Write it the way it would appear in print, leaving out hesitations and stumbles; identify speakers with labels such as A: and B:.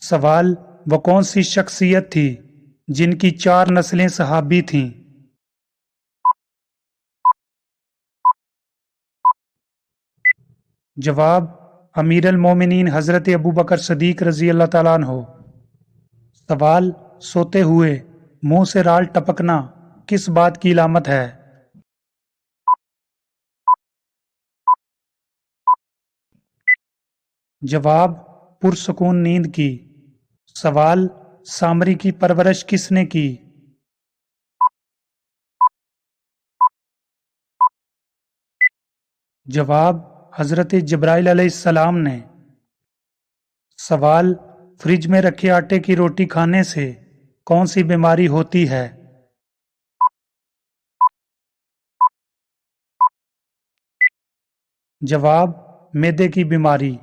A: सवाल, वो कौन सी शख्सियत थी जिनकी 4 नस्लें सहाबी थीं? जवाब, अमीर अल मोमिनीन हजरत अबू बकर सदीक रजी अल्लाह ताला अन्हो। सवाल, सोते हुए मुंह से राल टपकना किस बात की इलामत है? जवाब, पुरसकून नींद की। सवाल, सामरी की परवरिश किसने की? जवाब, हजरत जब्राइल अलैहिस्सलाम ने। सवाल, फ्रिज में रखे आटे की रोटी खाने से कौन सी बीमारी होती है? जवाब, मैदे की बीमारी।